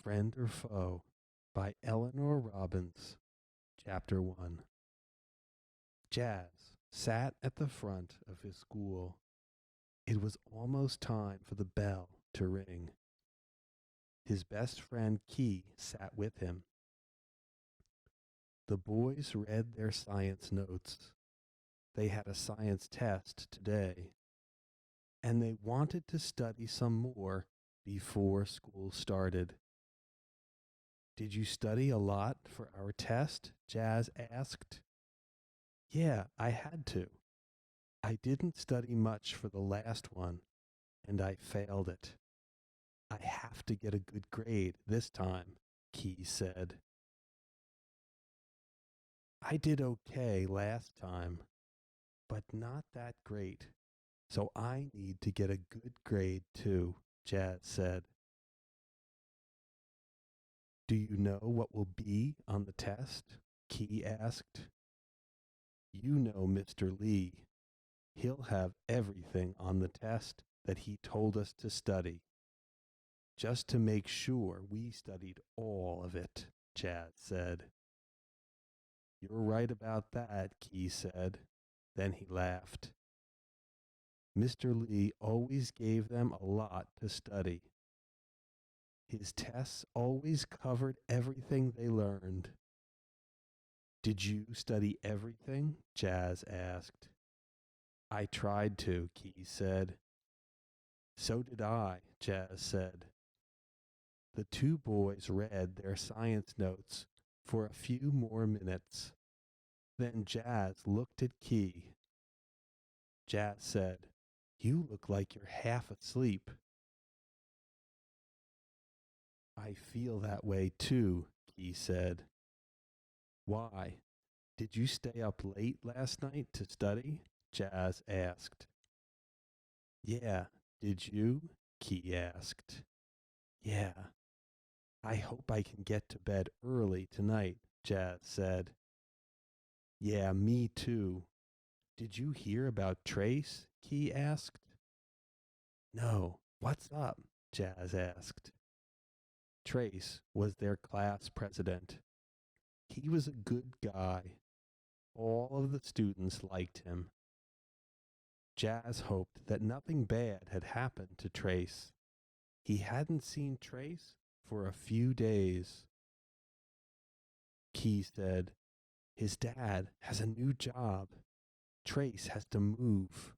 Friend or Foe by Eleanor Robins. Chapter 1. Jazz sat at the front of his school. It was almost time for the bell to ring. His best friend Key sat with him. The boys read their science notes. They had a science test today, and they wanted to study some more before school started. "Did you study a lot for our test?" Jazz asked. "Yeah, I had to. I didn't study much for the last one, and I failed it. I have to get a good grade this time," Key said. "I did okay last time, but not that great, so I need to get a good grade too," Jazz said. "Do you know what will be on the test?" Key asked. "You know Mr. Lee. He'll have everything on the test that he told us to study, just to make sure we studied all of it," Jazz said. "You're right about that," Key said. Then he laughed. "Mr. Lee always gave them a lot to study. His tests always covered everything they learned." "Did you study everything?" Jazz asked. "I tried to," Key said. "So did I," Jazz said. The two boys read their science notes for a few more minutes. Then Jazz looked at Key. Jazz said, "You look like you're half asleep." "I feel that way too," Key said. "Why? Did you stay up late last night to study?" Jazz asked. "Yeah, did you?" Key asked. "Yeah. I hope I can get to bed early tonight," Jazz said. "Yeah, me too. Did you hear about Trace?" Key asked. "No. What's up?" Jazz asked. Trace was their class president. He was a good guy. All of the students liked him. Jazz hoped that nothing bad had happened to Trace. He hadn't seen Trace for a few days. Key said, "His dad has a new job. Trace has to move,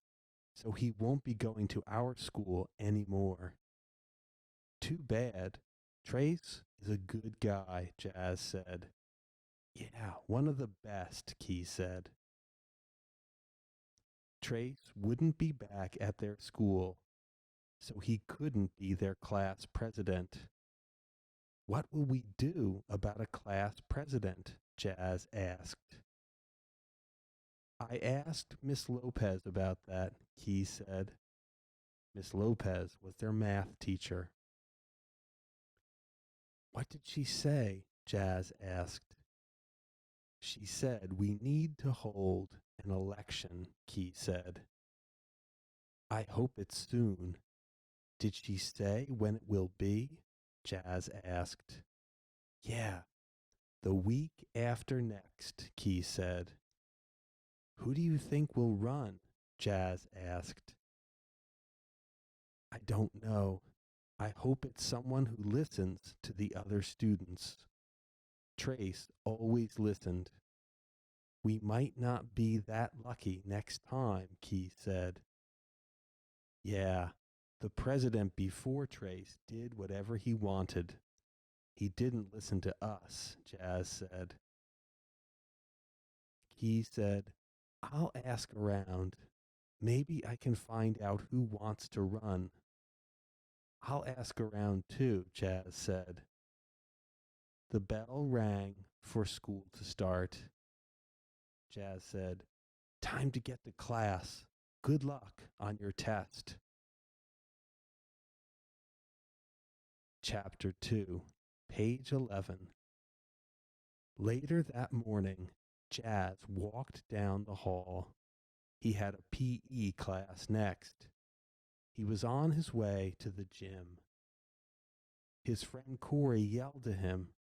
so he won't be going to our school anymore." "Too bad. Trace is a good guy," Jazz said. "Yeah, one of the best," Key said. Trace wouldn't be back at their school, so he couldn't be their class president. "What will we do about a class president?" Jazz asked. "I asked Miss Lopez about that," Key said. Miss Lopez was their math teacher. "What did she say?" Jazz asked. "She said we need to hold an election," Key said. "I hope it's soon. Did she say when it will be?" Jazz asked. "Yeah, the week after next," Key said. "Who do you think will run?" Jazz asked. "I don't know. I hope it's someone who listens to the other students. Trace always listened. We might not be that lucky next time," Key said. "Yeah, the president before Trace did whatever he wanted. He didn't listen to us," Jazz said. Key said, "I'll ask around. Maybe I can find out who wants to run." "I'll ask around too," Jazz said. The bell rang for school to start. Jazz said, "Time to get to class. Good luck on your test." Chapter 2, page 11. Later that morning, Jazz walked down the hall. He had a PE class next. He was on his way to the gym. His friend Corey yelled to him,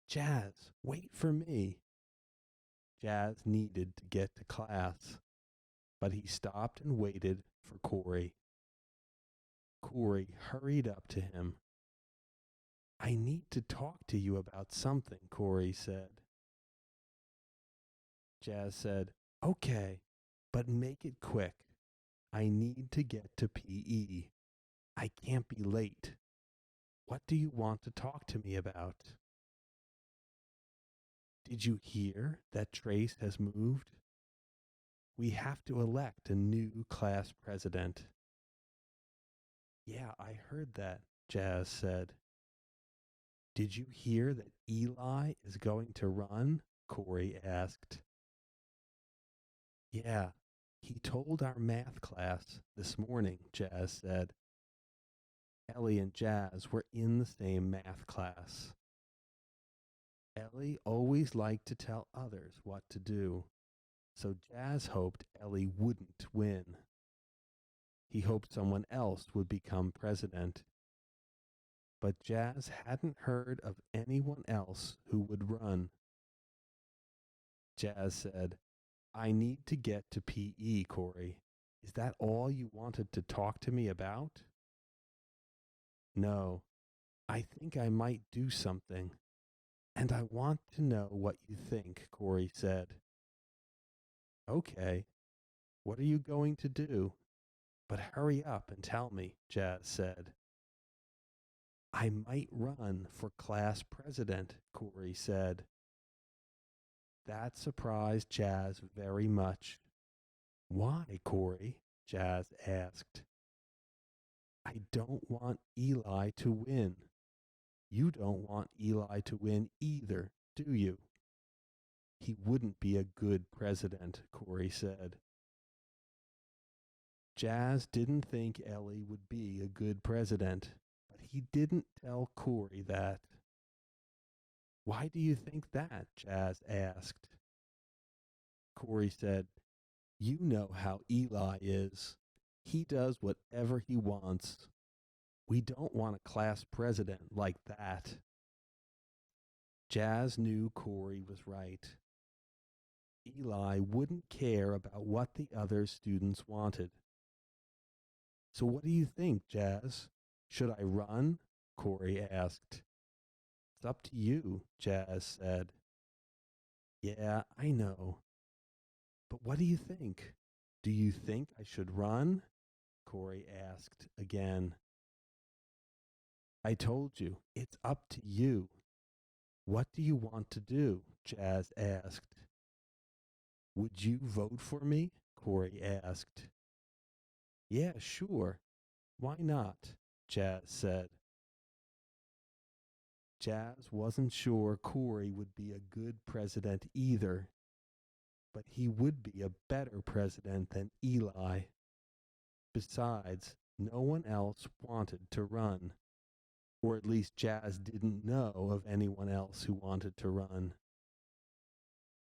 "Jazz, wait for me." Jazz needed to get to class, but he stopped and waited for Corey. Corey hurried up to him. "I need to talk to you about something," Corey said. Jazz said, "Okay, but make it quick. I need to get to PE. I can't be late. What do you want to talk to me about?" "Did you hear that Trace has moved? We have to elect a new class president." "Yeah, I heard that," Jazz said. "Did you hear that Eli is going to run?" Corey asked. "Yeah, he told our math class this morning," Jazz said. Ellie and Jazz were in the same math class. Ellie always liked to tell others what to do, so Jazz hoped Ellie wouldn't win. He hoped someone else would become president. But Jazz hadn't heard of anyone else who would run. Jazz said, "I need to get to PE, Corey. Is that all you wanted to talk to me about?" "No, I think I might do something, and I want to know what you think," Corey said. "Okay, what are you going to do? But hurry up and tell me," Jazz said. "I might run for class president," Corey said. That surprised Jazz very much. "Why, Corey?" Jazz asked. "I don't want Eli to win. You don't want Eli to win either, do you?" "He wouldn't be a good president," Corey said. Jazz didn't think Ellie would be a good president, but he didn't tell Corey that. "Why do you think that?" Jazz asked. Corey said, "You know how Eli is. He does whatever he wants. We don't want a class president like that." Jazz knew Corey was right. Eli wouldn't care about what the other students wanted. "So what do you think, Jazz? Should I run?" Corey asked. "It's up to you," Jazz said. "Yeah, I know. But what do you think? Do you think I should run?" Corey asked again. "I told you, it's up to you. What do you want to do?" Jazz asked. "Would you vote for me?" Corey asked. "Yeah, sure. Why not?" Jazz said. Jazz wasn't sure Corey would be a good president either, but he would be a better president than Eli. Besides, no one else wanted to run, or at least Jazz didn't know of anyone else who wanted to run.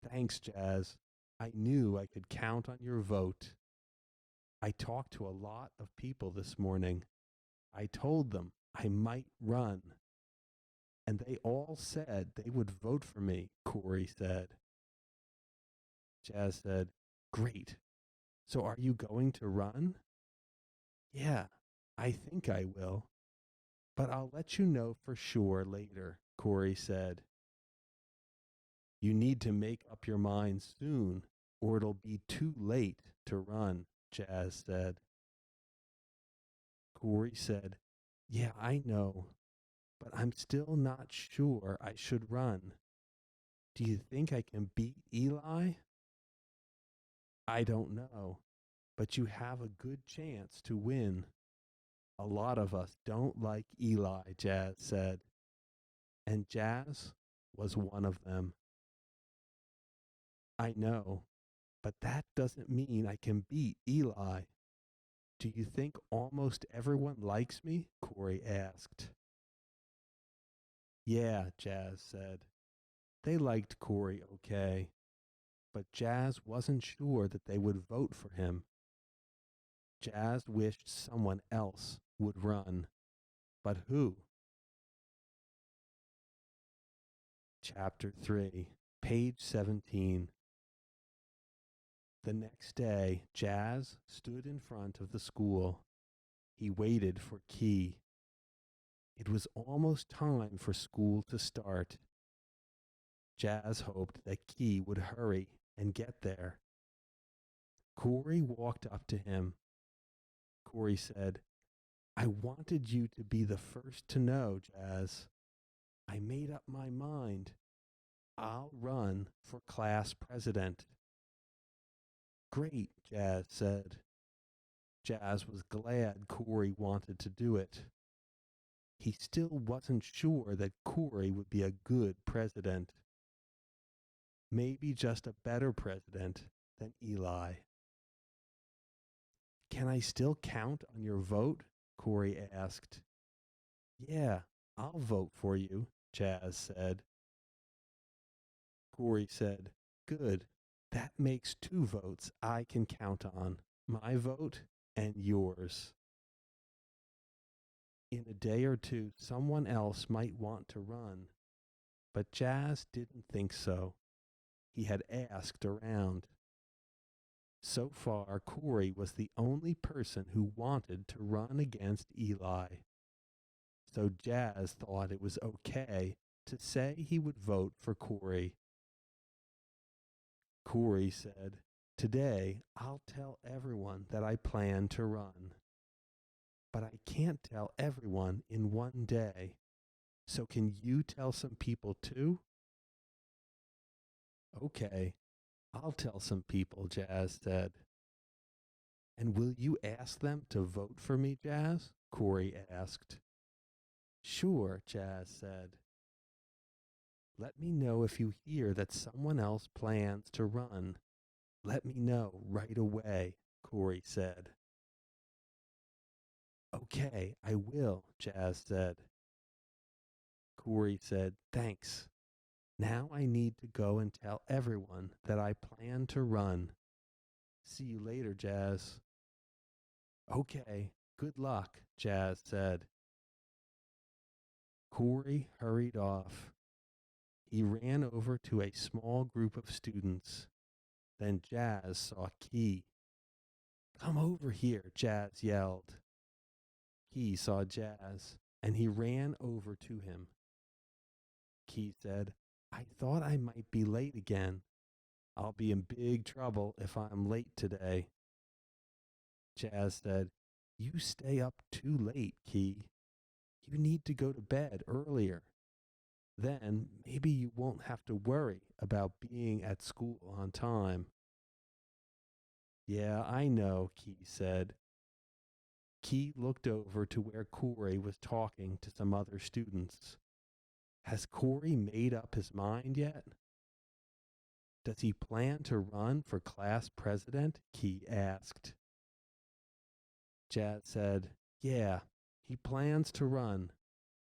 "Thanks, Jazz. I knew I could count on your vote. I talked to a lot of people this morning. I told them I might run, and they all said they would vote for me," Corey said. Jazz said, "Great. So are you going to run?" "Yeah, I think I will. But I'll let you know for sure later," Corey said. "You need to make up your mind soon, or it'll be too late to run," Jazz said. Corey said, "Yeah, I know, but I'm still not sure I should run. Do you think I can beat Eli?" "I don't know, but you have a good chance to win." "A lot of us don't like Eli," Jazz said, and Jazz was one of them. "I know, but that doesn't mean I can beat Eli." "Do you think almost everyone likes me?" Corey asked. "Yeah," Jazz said. They liked Corey okay, but Jazz wasn't sure that they would vote for him. Jazz wished someone else would run. But who? Chapter 3, page 17. The next day, Jazz stood in front of the school. He waited for Key. It was almost time for school to start. Jazz hoped that Key would hurry and get there. Corey walked up to him. Corey said, "I wanted you to be the first to know, Jazz. I made up my mind. I'll run for class president." "Great," Jazz said. Jazz was glad Corey wanted to do it. He still wasn't sure that Corey would be a good president. Maybe just a better president than Eli. "Can I still count on your vote?" Corey asked. "Yeah, I'll vote for you," Jazz said. Corey said, "Good. That makes 2 votes I can count on. My vote and yours. In a day or 2, someone else might want to run." But Jazz didn't think so. He had asked around. So far, Corey was the only person who wanted to run against Eli. So Jazz thought it was okay to say he would vote for Corey. Corey said, "Today I'll tell everyone that I plan to run. But I can't tell everyone in one day. So can you tell some people too?" "Okay, I'll tell some people," Jazz said. "And will you ask them to vote for me, Jazz?" Corey asked. "Sure," Jazz said. "Let me know if you hear that someone else plans to run. Let me know right away," Corey said. "Okay, I will," Jazz said. Corey said, "Thanks. Now I need to go and tell everyone that I plan to run. See you later, Jazz." "Okay, good luck," Jazz said. Corey hurried off. He ran over to a small group of students. Then Jazz saw Key. "Come over here," Jazz yelled. Key saw Jazz, and he ran over to him. Key said, "I thought I might be late again. I'll be in big trouble if I'm late today." Jazz said, "You stay up too late, Key. You need to go to bed earlier. Then maybe you won't have to worry about being at school on time." "Yeah, I know," Key said. Key looked over to where Corey was talking to some other students. "Has Corey made up his mind yet? Does he plan to run for class president?" Key asked. Jazz said, "Yeah, he plans to run.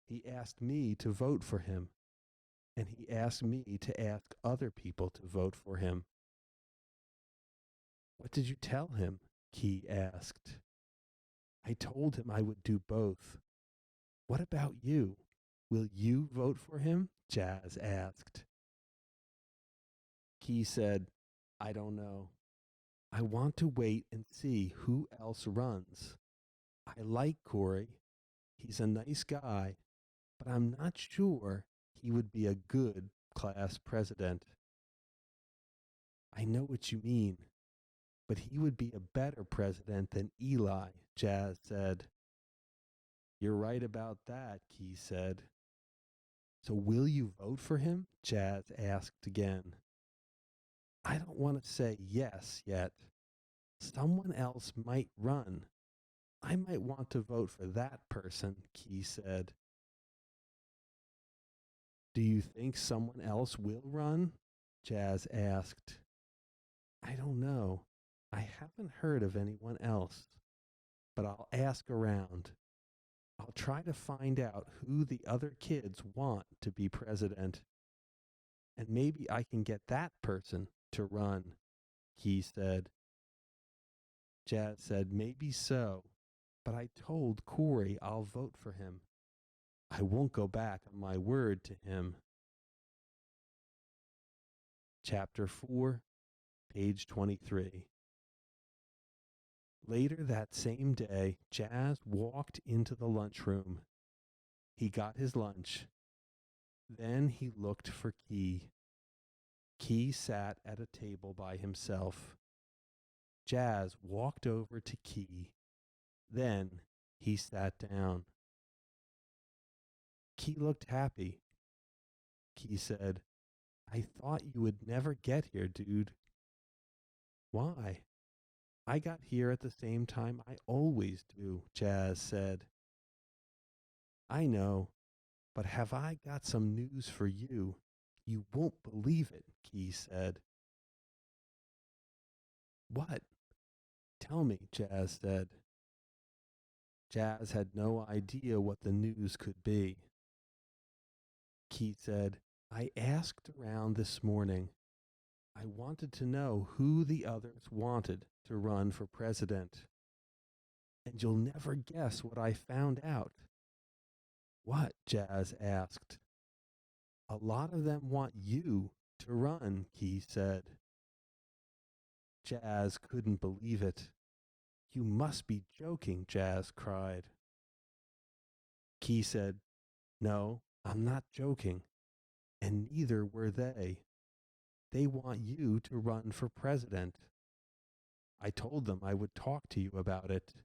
He asked me to vote for him, and he asked me to ask other people to vote for him." "What did you tell him?" Key asked. "I told him I would do both." "What about you? Will you vote for him?" Jazz asked. Key said, "I don't know. I want to wait and see who else runs. I like Corey. He's a nice guy, but I'm not sure he would be a good class president." "I know what you mean, but he would be a better president than Eli," Jazz said. "You're right about that," Key said. "So will you vote for him?" Jazz asked again. "I don't want to say yes yet. Someone else might run. I might want to vote for that person," Key said. "Do you think someone else will run?" Jazz asked. "I don't know. I haven't heard of anyone else, but I'll ask around. I'll try to find out who the other kids want to be president. And maybe I can get that person to run," Key said. Jazz said, "Maybe so, but I told Corey I'll vote for him. I won't go back on my word to him." Chapter 4, page 23. Later that same day, Jazz walked into the lunchroom. He got his lunch. Then he looked for Key. Key sat at a table by himself. Jazz walked over to Key. Then he sat down. Key looked happy. Key said, "I thought you would never get here, dude." "Why?" "I got here at the same time I always do," Jazz said. "I know, but have I got some news for you? You won't believe it," Key said. "What?" "Tell me," Jazz said. Jazz had no idea what the news could be. Key said, "I asked around this morning. I wanted to know who the others wanted to run for president. And you'll never guess what I found out." "What?" Jazz asked. "A lot of them want you to run," Key said. Jazz couldn't believe it. "You must be joking," Jazz cried. Key said, "No, I'm not joking. And neither were they. They want you to run for president. I told them I would talk to you about it."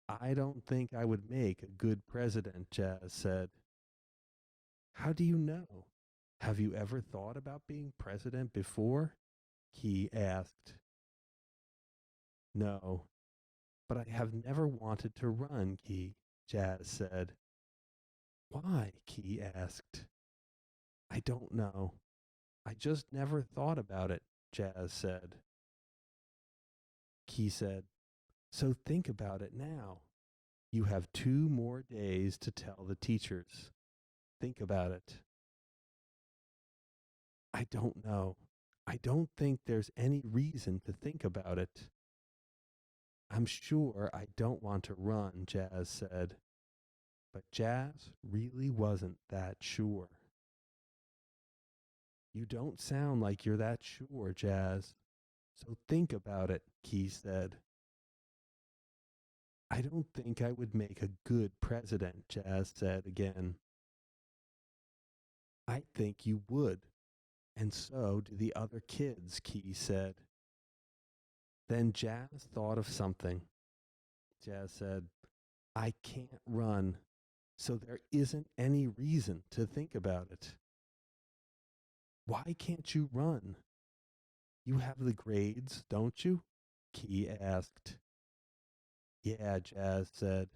"I don't think I would make a good president," Jazz said. "How do you know? Have you ever thought about being president before?" Key asked. "No, but I have never wanted to run, Key," Jazz said. "Why?" Key asked. "I don't know. I just never thought about it," Jazz said. Key said, "So think about it now. You have 2 more days to tell the teachers. Think about it." "I don't know. I don't think there's any reason to think about it." "I'm sure I don't want to run," Jazz said. But Jazz really wasn't that sure. "You don't sound like you're that sure, Jazz. So think about it," Key said. "I don't think I would make a good president," Jazz said again. "I think you would, and so do the other kids," Key said. Then Jazz thought of something. Jazz said, "I can't run, so there isn't any reason to think about it." "Why can't you run? You have the grades, don't you?" Key asked. "Yeah," Jazz said.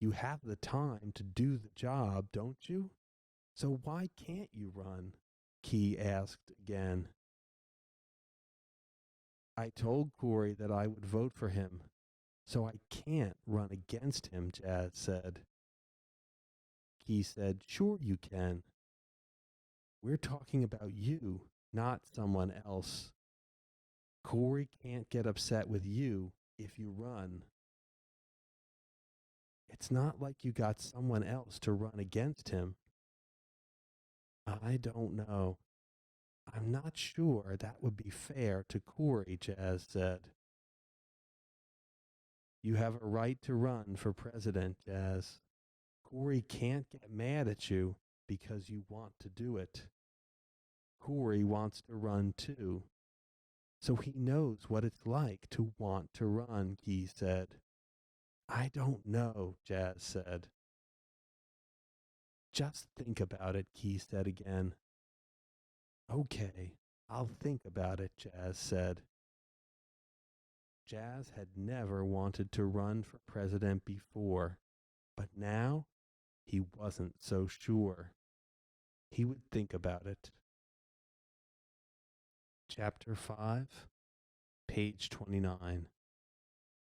"You have the time to do the job, don't you? So why can't you run?" Key asked again. "I told Corey that I would vote for him, so I can't run against him," Jazz said. Key said, "Sure you can. We're talking about you, not someone else. Corey can't get upset with you if you run. It's not like you got someone else to run against him." "I don't know. I'm not sure that would be fair to Corey," Jazz said. "You have a right to run for president, Jazz. Corey can't get mad at you because you want to do it. Corey wants to run too, so he knows what it's like to want to run," Key said. "I don't know," Jazz said. "Just think about it," Key said again. "Okay, I'll think about it," Jazz said. Jazz had never wanted to run for president before, but now he wasn't so sure. He would think about it. Chapter 5, page 29.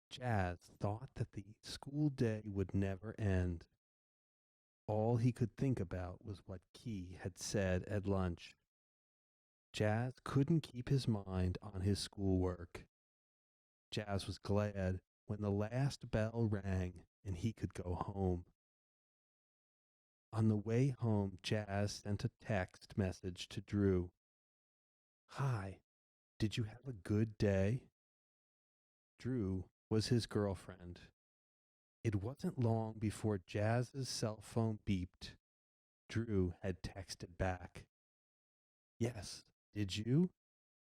Jazz thought that the school day would never end. All he could think about was what Key had said at lunch. Jazz couldn't keep his mind on his schoolwork. Jazz was glad when the last bell rang and he could go home. On the way home, Jazz sent a text message to Drew. Hi, did you have a good day? Drew was his girlfriend. It wasn't long before Jazz's cell phone beeped. Drew had texted back. Yes, did you?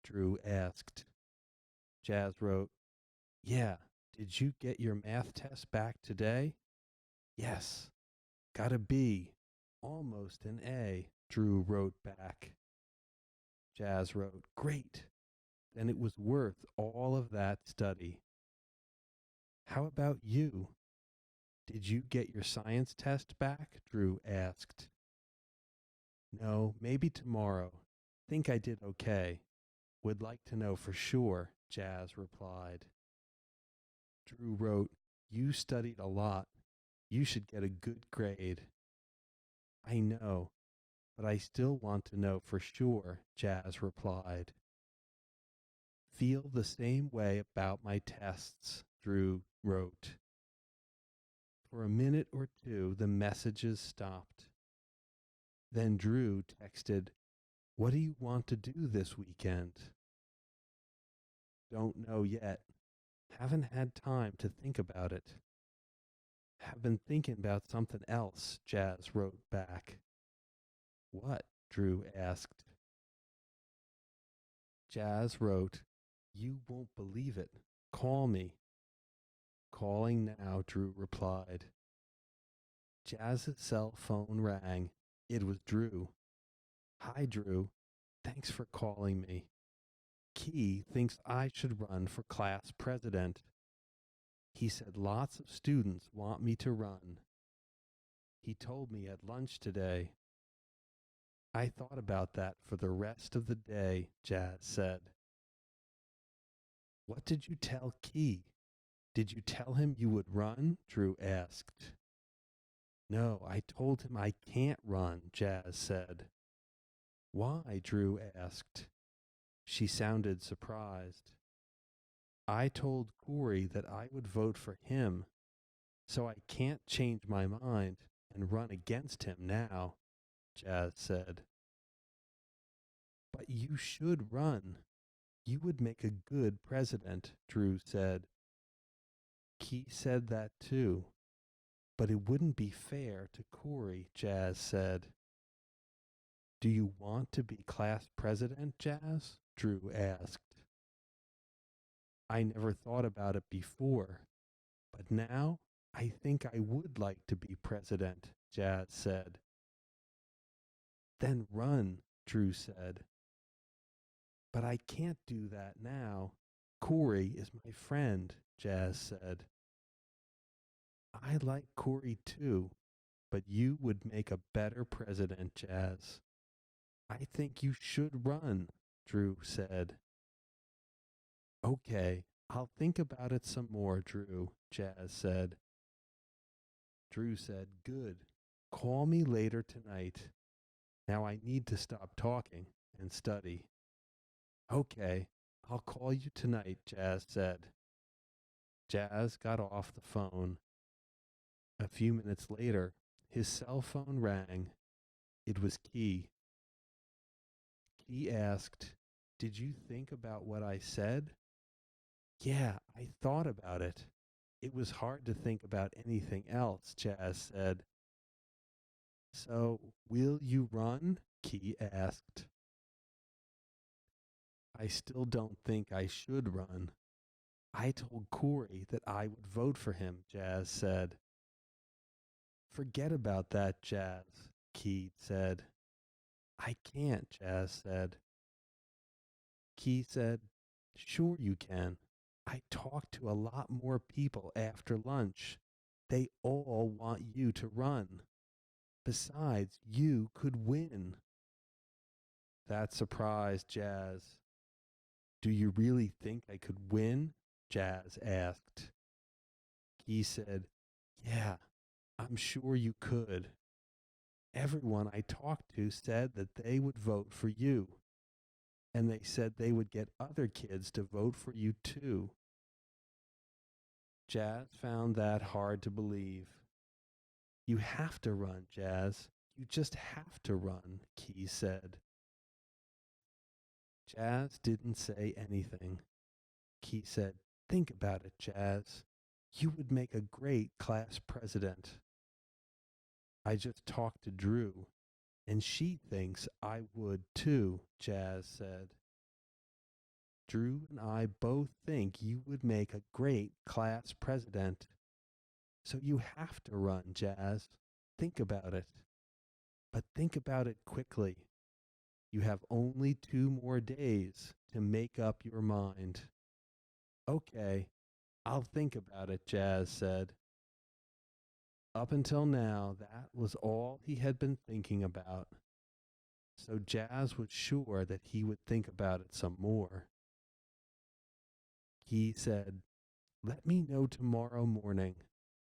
Drew asked. Jazz wrote, Yeah, did you get your math test back today? Yes, got a B, almost an A, Drew wrote back. Jazz wrote, Great, then it was worth all of that study. How about you? Did you get your science test back? Drew asked. No, maybe tomorrow. Think I did okay. Would like to know for sure, Jazz replied. Drew wrote, You studied a lot. You should get a good grade. I know, but I still want to know for sure, Jazz replied. Feel the same way about my tests, Drew wrote. For a minute or two, the messages stopped. Then Drew texted, What do you want to do this weekend? Don't know yet. Haven't had time to think about it. Have been thinking about something else, Jazz wrote back. What? Drew asked. Jazz wrote, You won't believe it. Call me. Calling now, Drew replied. Jazz's cell phone rang. It was Drew. Hi, Drew. Thanks for calling me. Key thinks I should run for class president. He said lots of students want me to run. He told me at lunch today. I thought about that for the rest of the day, Jazz said. What did you tell Key? Did you tell him you would run? Drew asked. No, I told him I can't run, Jazz said. Why? Drew asked. She sounded surprised. I told Corey that I would vote for him, so I can't change my mind and run against him now, Jazz said. But you should run. You would make a good president, Drew said. Key said that too, but it wouldn't be fair to Corey, Jazz said. Do you want to be class president, Jazz? Drew asked. I never thought about it before, but now I think I would like to be president, Jazz said. Then run, Drew said. But I can't do that now. Corey is my friend, Jazz said. I like Corey too, but you would make a better president, Jazz. I think you should run, Drew said. Okay, I'll think about it some more, Drew, Jazz said. Drew said, Good. Call me later tonight. Now I need to stop talking and study. Okay, I'll call you tonight, Jazz said. Jazz got off the phone. A few minutes later, his cell phone rang. It was Key. Key asked, Did you think about what I said? Yeah, I thought about it. It was hard to think about anything else, Jazz said. So, will you run? Key asked. I still don't think I should run. I told Corey that I would vote for him, Jazz said. Forget about that, Jazz, Key said. I can't, Jazz said. Key said, Sure you can. I talked to a lot more people after lunch. They all want you to run. Besides, you could win. That surprised Jazz. Do you really think I could win? Jazz asked. Key said, Yeah, I'm sure you could. Everyone I talked to said that they would vote for you. And they said they would get other kids to vote for you too. Jazz found that hard to believe. You have to run, Jazz. You just have to run, Key said. Jazz didn't say anything. Key said, think about it, Jazz. You would make a great class president. I just talked to Drew, and she thinks I would too, Jazz said. Drew and I both think you would make a great class president. So you have to run, Jazz. Think about it. But think about it quickly. You have only 2 more days to make up your mind. Okay, I'll think about it, Jazz said. Up until now, that was all he had been thinking about. So Jazz was sure that he would think about it some more. He said, let me know tomorrow morning.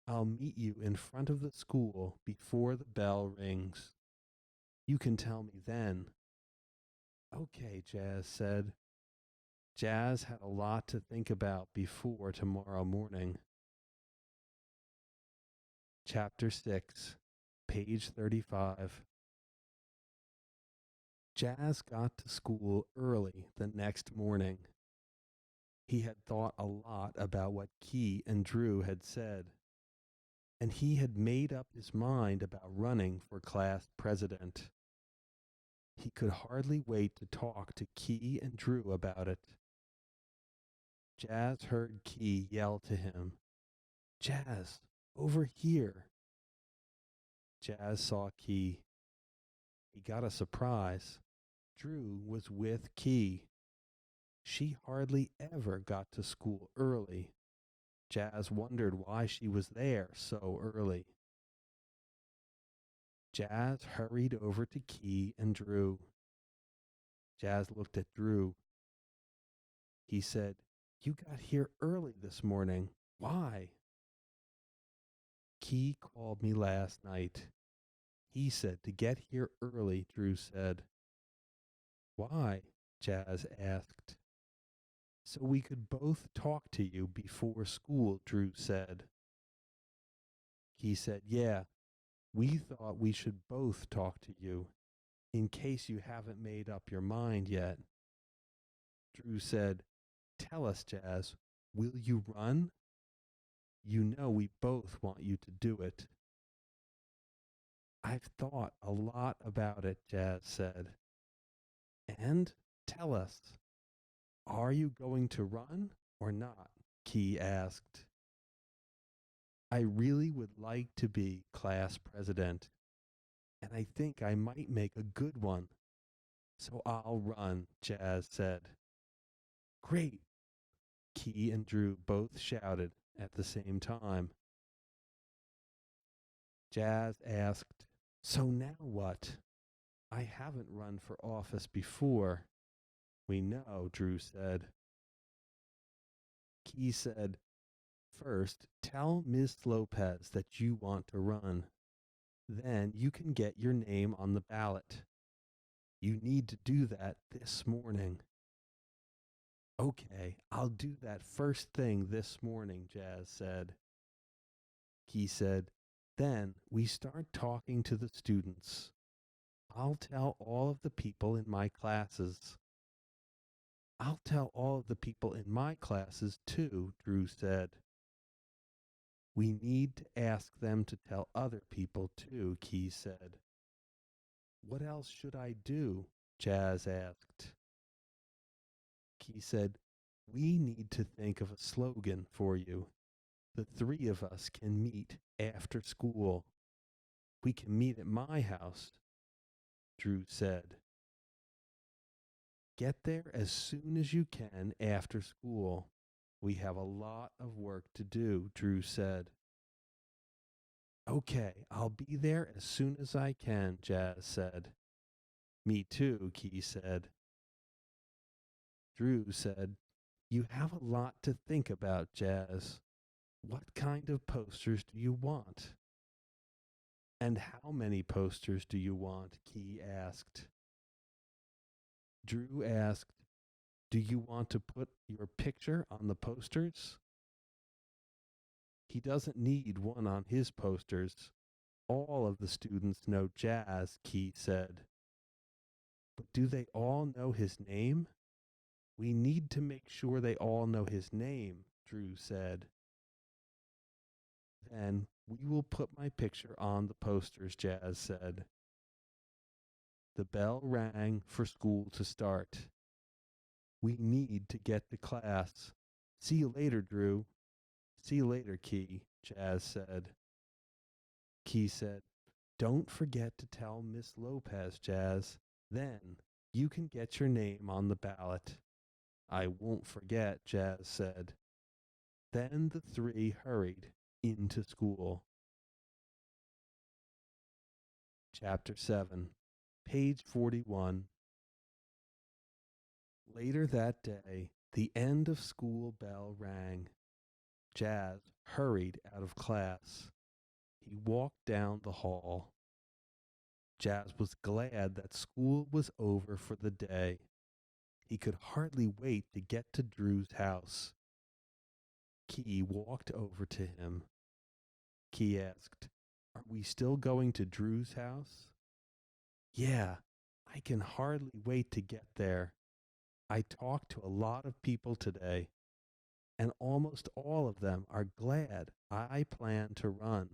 I'll meet you in front of the school before the bell rings. You can tell me then. Okay, Jazz said. Jazz had a lot to think about before tomorrow morning. Chapter 6, page 35. Jazz got to school early the next morning. He had thought a lot about what Key and Drew had said, and he had made up his mind about running for class president. He could hardly wait to talk to Key and Drew about it. Jazz heard Key yell to him, Jazz, over here. Jazz saw Key. He got a surprise. Drew was with Key. She hardly ever got to school early. Jazz wondered why she was there so early. Jazz hurried over to Key and Drew. Jazz looked at Drew. He said, You got here early this morning. Why? Key called me last night. He said to get here early, Drew said. Why? Jazz asked. So we could both talk to you before school, Drew said. He said, Yeah, we thought we should both talk to you, in case you haven't made up your mind yet. Drew said, Tell us, Jazz, will you run? You know we both want you to do it. I've thought a lot about it, Jazz said. And tell us, are you going to run or not? Key asked. I really would like to be class president, and I think I might make a good one. So I'll run, Jazz said. Great, Key and Drew both shouted at the same time. Jazz asked, So now what? I haven't run for office before. We know, Drew said. Key said, First, tell Miss Lopez that you want to run. Then you can get your name on the ballot. You need to do that this morning. Okay, I'll do that first thing this morning, Jazz said. Key said, Then we start talking to the students. I'll tell all of the people in my classes. I'll tell all of the people in my classes too, Drew said. We need to ask them to tell other people too, Key said. What else should I do? Jazz asked. Key said, We need to think of a slogan for you. The three of us can meet after school. We can meet at my house, Drew said. Get there as soon as you can after school. We have a lot of work to do, Drew said. Okay, I'll be there as soon as I can, Jazz said. Me too, Key said. Drew said, You have a lot to think about, Jazz. What kind of posters do you want? And how many posters do you want? Key asked. Drew asked, Do you want to put your picture on the posters? He doesn't need one on his posters. all of the students know Jazz, Key said. But do they all know his name? We need to make sure they all know his name, Drew said. Then we will put my picture on the posters, Jazz said. The bell rang for school to start. We need to get to class. See you later, Drew. See you later, Key, Jazz said. Key said, don't forget to tell Miss Lopez, Jazz. Then you can get your name on the ballot. I won't forget, Jazz said. Then the three hurried into school. Chapter 7, page 41. Later that day, the end of school bell rang. Jazz hurried out of class. He walked down the hall. Jazz was glad that school was over for the day. He could hardly wait to get to Drew's house. Key walked over to him. Key asked, Are we still going to Drew's house? Yeah, I can hardly wait to get there. I talked to a lot of people today, and almost all of them are glad I plan to run.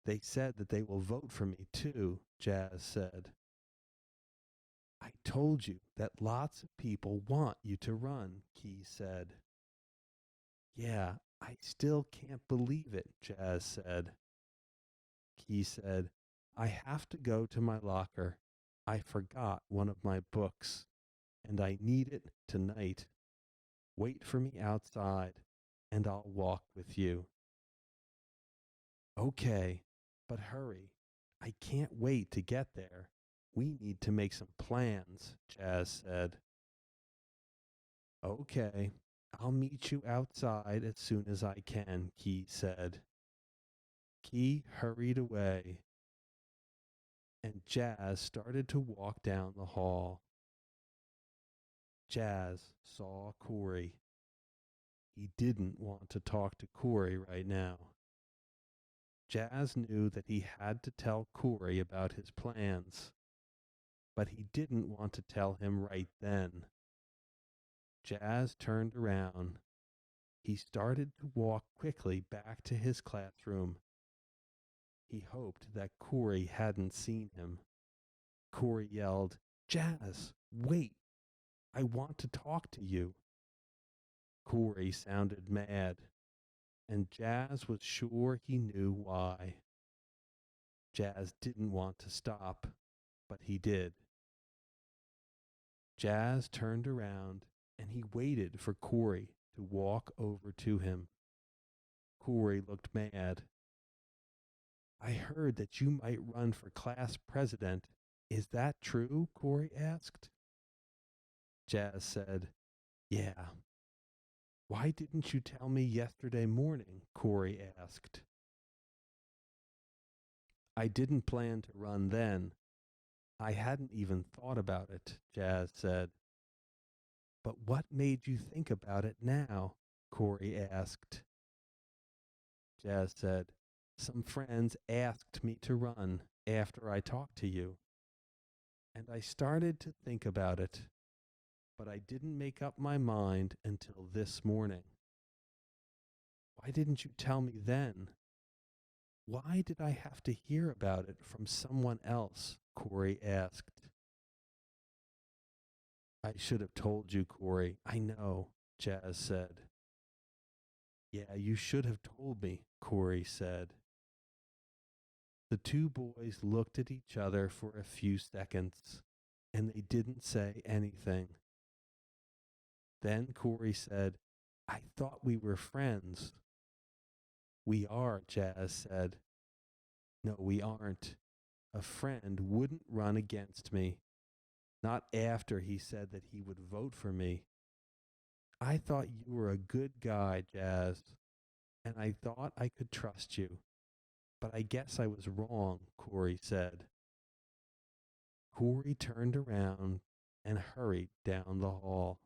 They said that they will vote for me too, Jazz said. I told you that lots of people want you to run, Key said. Yeah, I still can't believe it, Jazz said. Key said, I have to go to my locker. I forgot one of my books, and I need it tonight. Wait for me outside, and I'll walk with you. Okay, but hurry. I can't wait to get there. We need to make some plans, Jazz said. Okay, I'll meet you outside as soon as I can, Key said. Key hurried away, and Jazz started to walk down the hall. Jazz saw Corey. He didn't want to talk to Corey right now. Jazz knew that he had to tell Corey about his plans, but he didn't want to tell him right then. Jazz turned around. He started to walk quickly back to his classroom. He hoped that Corey hadn't seen him. Corey yelled, Jazz, wait! I want to talk to you. Corey sounded mad, and Jazz was sure he knew why. Jazz didn't want to stop, but he did. Jazz turned around, and he waited for Corey to walk over to him. Corey looked mad. I heard that you might run for class president. Is that true? Corey asked. Jazz said, Yeah. Why didn't you tell me yesterday morning? Corey asked. I didn't plan to run then. I hadn't even thought about it, Jazz said. But what made you think about it now? Corey asked. Jazz said, Some friends asked me to run after I talked to you. And I started to think about it, but I didn't make up my mind until this morning. Why didn't you tell me then? Why did I have to hear about it from someone else? Corey asked. I should have told you, Corey. I know, Jazz said. Yeah, you should have told me, Corey said. The two boys looked at each other for a few seconds, and they didn't say anything. Then Corey said, I thought we were friends. We are, Jazz said. No, we aren't. A friend wouldn't run against me. Not after he said that he would vote for me. I thought you were a good guy, Jazz, and I thought I could trust you. But I guess I was wrong, Corey said. Corey turned around and hurried down the hall.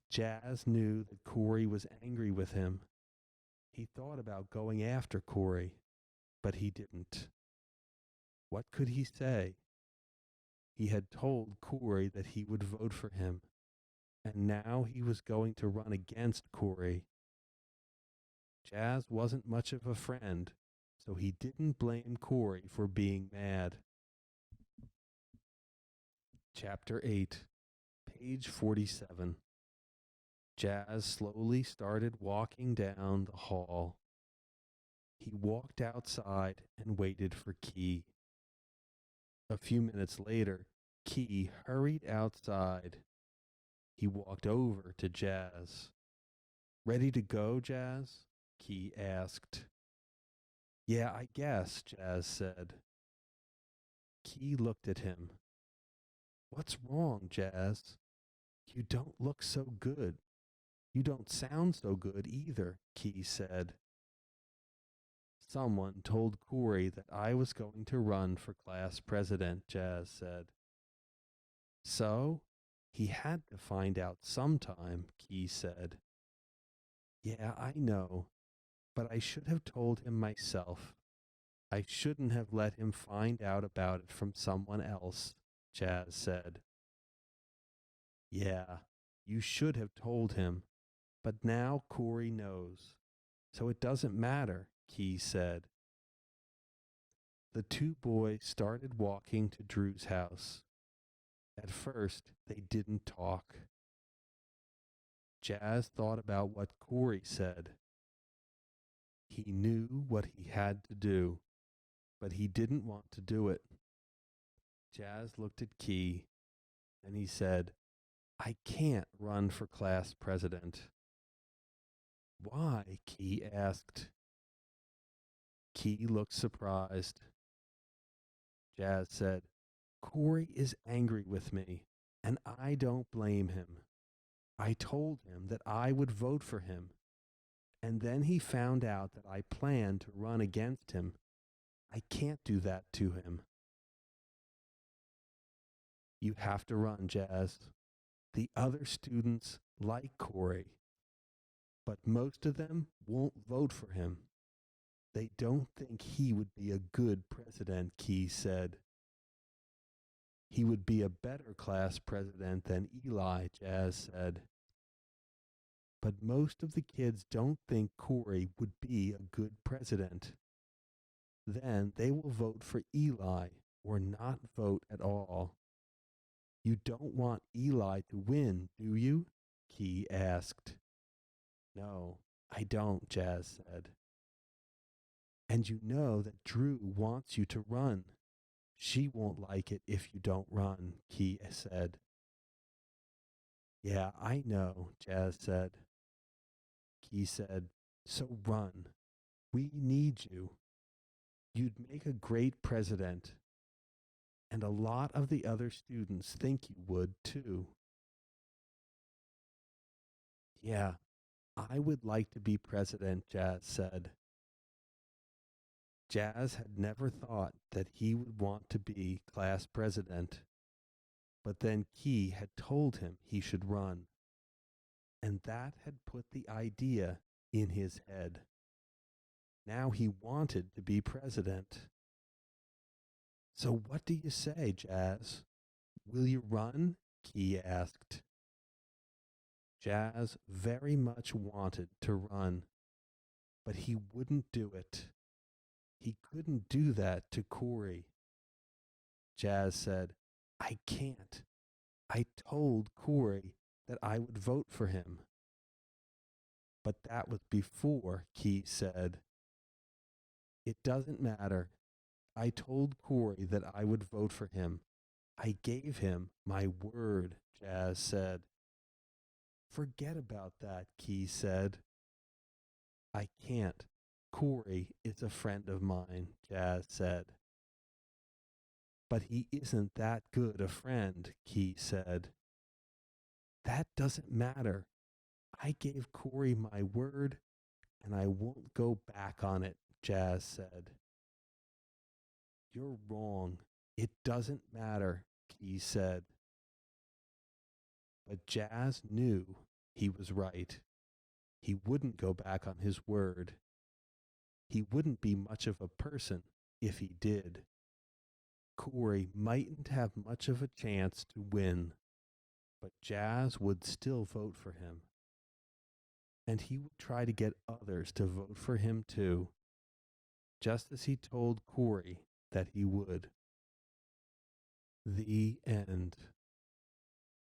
Jazz knew that Corey was angry with him. He thought about going after Corey, but he didn't. What could he say? He had told Corey that he would vote for him, and now he was going to run against Corey. Jazz wasn't much of a friend, so he didn't blame Corey for being mad. Chapter 8, page 47. Jazz slowly started walking down the hall. He walked outside and waited for Key. A few minutes later, Key hurried outside. He walked over to Jazz. "Ready to go, Jazz?" Key asked. "Yeah, I guess," Jazz said. Key looked at him. "What's wrong, Jazz? You don't look so good. You don't sound so good either," Key said. "Someone told Corey that I was going to run for class president," Jazz said. "So? He had to find out sometime," Key said. "Yeah, I know, but I should have told him myself. I shouldn't have let him find out about it from someone else," Jazz said. "Yeah, you should have told him, but now Corey knows, so it doesn't matter," Key said. The two boys started walking to Drew's house. At first, they didn't talk. Jazz thought about what Corey said. He knew what he had to do, but he didn't want to do it. Jazz looked at Key, and he said, "I can't run for class president." "Why?" Key asked. Key looked surprised. Jazz said, "Corey is angry with me, and I don't blame him. I told him that I would vote for him, and then he found out that I planned to run against him. I can't do that to him." "You have to run, Jazz. The other students like Corey, but most of them won't vote for him. They don't think he would be a good president," Key said. "He would be a better class president than Eli," Jazz said. "But most of the kids don't think Corey would be a good president. Then they will vote for Eli or not vote at all." "You don't want Eli to win, do you?" Key asked. "No, I don't," Jazz said. "And you know that Drew wants you to run. She won't like it if you don't run," Key said. "Yeah, I know," Jazz said. Key said, "So run. We need you. You'd make a great president. And a lot of the other students think you would too." "Yeah, I would like to be president," Jazz said. Jazz had never thought that he would want to be class president, but then Key had told him he should run, and that had put the idea in his head. Now he wanted to be president. "So what do you say, Jazz? Will you run?" Key asked. Jazz very much wanted to run, but he wouldn't do it. He couldn't do that to Corey. Jazz said, "I can't. I told Corey that I would vote for him." But that was before Key said, "It doesn't matter. I told Corey that I would vote for him. I gave him my word," Jazz said. "Forget about that," Key said. "I can't. Corey is a friend of mine," Jazz said. "But he isn't that good a friend," Key said. "That doesn't matter. I gave Corey my word, and I won't go back on it," Jazz said. "You're wrong. It doesn't matter," Key said. But Jazz knew he was right. He wouldn't go back on his word. He wouldn't be much of a person if he did. Corey mightn't have much of a chance to win, but Jazz would still vote for him. And he would try to get others to vote for him too, just as he told Corey that he would. The end.